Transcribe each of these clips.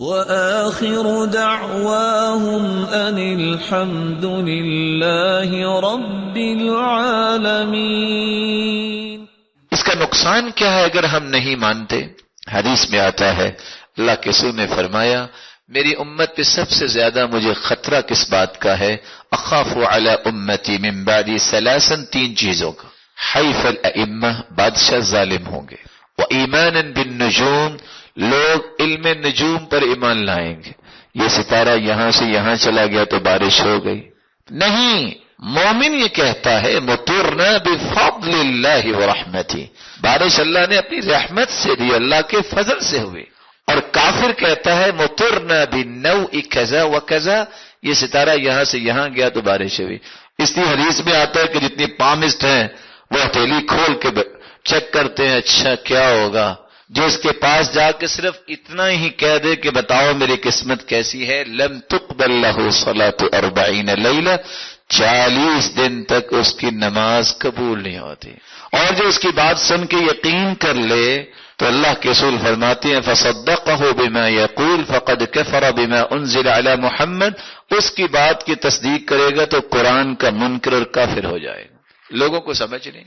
وآخر دعواهم أن الحمد لله رب العالمين۔ اس کا نقصان کیا ہے اگر ہم نہیں مانتے؟ حدیث میں آتا ہے اللہ کے رسول نے فرمایا میری امت پہ سب سے زیادہ مجھے خطرہ کس بات کا ہے؟ اخاف علی امتی من بعدی ثلاثا، تین چیزوں کا۔ حیف الائمہ، بادشاہ ظالم ہوں گے، وایمانا بالنجوم، لوگ علم نجوم پر ایمان لائیں گے، یہ ستارہ یہاں سے یہاں چلا گیا تو بارش ہو گئی، نہیں، مومن یہ کہتا ہے مطرنا بفضل اللہ ورحمتہ، بارش اللہ نے اپنی رحمت سے دی، اللہ کے فضل سے ہوئی۔ اور کافر کہتا ہے مطرنا بنوء کذا وکذا، یہ ستارہ یہاں سے یہاں گیا تو بارش ہوئی۔ اس لیے حدیث میں آتا ہے کہ جتنی پامسٹ ہیں وہ ہتھیلی کھول کے چیک کرتے ہیں اچھا کیا ہوگا، جو اس کے پاس جا کے صرف اتنا ہی کہہ دے کہ بتاؤ میری قسمت کیسی ہے، لم تقبل له صلاۃ 40 لیلہ، 40 دن تک اس کی نماز قبول نہیں ہوتی۔ اور جو اس کی بات سن کے یقین کر لے تو اللہ کے رسول فرماتے ہیں فصدقہ بما یقول فقد کفر بما انزل علی محمد، اس کی بات کی تصدیق کرے گا تو قرآن کا منکر اور کافر ہو جائے گا۔ لوگوں کو سمجھ نہیں،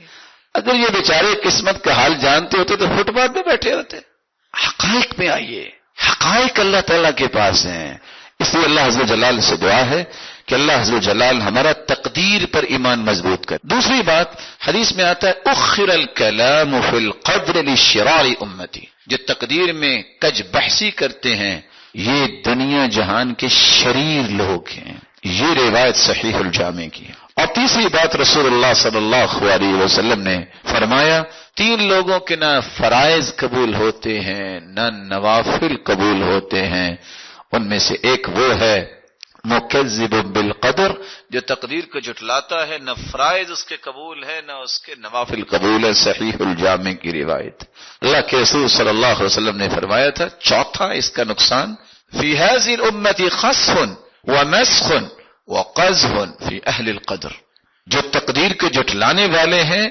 اگر یہ بیچارے قسمت کا حال جانتے ہوتے تو فٹ پاتھ پہ بیٹھے ہوتے۔ حقائق میں آئیے، حقائق اللہ تعالیٰ کے پاس ہیں، اس لیے اللہ عز و جلال سے دعا ہے کہ اللہ عز و جلال ہمارا تقدیر پر ایمان مضبوط کر۔ دوسری بات حدیث میں آتا ہے اخر الکلام فی القدر لشرار امتی، جو تقدیر میں کج بحثی کرتے ہیں یہ دنیا جہان کے شریر لوگ ہیں، یہ روایت صحیح الجامع کی ہے۔ اور تیسری بات رسول اللہ صلی اللہ علیہ وسلم نے فرمایا 3 لوگوں کے نہ فرائض قبول ہوتے ہیں نہ نوافل قبول ہوتے ہیں، ان میں سے ایک وہ ہے مکذب بالقدر، جو تقدیر کو جھٹلاتا ہے، نہ فرائض اس کے قبول ہے نہ اس کے نوافل قبول ہے، صحیح الجامع کی روایت۔ اللہ کے رسول صلی اللہ علیہ وسلم نے فرمایا تھا چوتھا اس کا نقصان فی هذه الامة خسف ومسخ وقذف فی اہل القدر، جو تقدیر کو جھٹلانے والے ہیں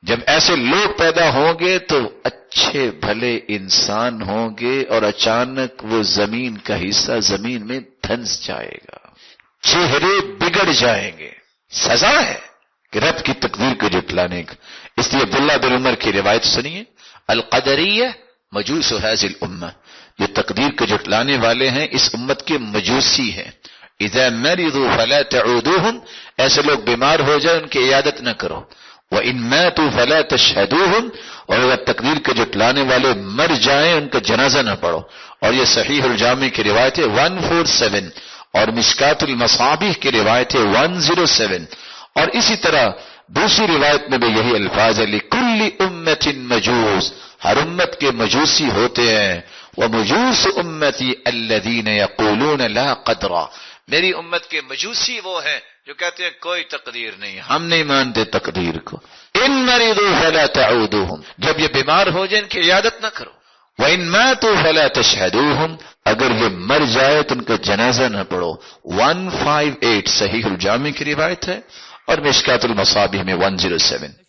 جب ایسے لوگ پیدا ہوں گے تو اچھے بھلے انسان ہوں گے اور اچانک وہ زمین کا حصہ زمین میں دھنس جائے گا، چہرے بگڑ جائیں گے، سزا ہے کہ رب کی تقدیر کو جھٹلانے کا۔ اس لیے عبداللہ بن عمر کی روایت سنیے القدریہ مجوس هذه الامہ، جو تقدیر کو جھٹلانے والے ہیں اس امت کے مجوسی ہیں۔ اذا مرضوا فلا تعودوهم، ایسے لوگ بیمار ہو جائیں ان کی عیادت نہ کرو، وَإِن مَاتُوا فَلَا تَشْهَدُوهُمْ، اور اگر تقدیر کے جھٹلانے والے مر جائیں ان کا جنازہ نہ پڑھو۔ اور یہ صحیح الجامع کی روایت ہے 147، اور مشکات المصابیح کی روایت ہے 107۔ اور اسی طرح دوسری روایت میں بھی یہی الفاظ ہے لِكُلِّ أُمَّةٍ مَجُوسٌ، ہر امت کے مجوسی ہوتے ہیں، وَمُجُوسُ أُمَّتِي الَّذِينَ يَقُولُونَ لَا قَدْرَ، میری امت کے مجوسی وہ ہیں جو کہتے ہیں کوئی تقدیر نہیں، ہم نہیں مانتے تقدیر کو۔ ان مرضوا فلا تعودوهم، جب یہ بیمار ہو جائیں ان کی عیادت نہ کرو۔ وان ماتوا فلا تشهدوهم، اگر یہ مر جائے تو ان کا جنازہ نہ پڑھو۔ 158 صحیح الجامع کی روایت ہے، اور مشکات المصابیح میں 107۔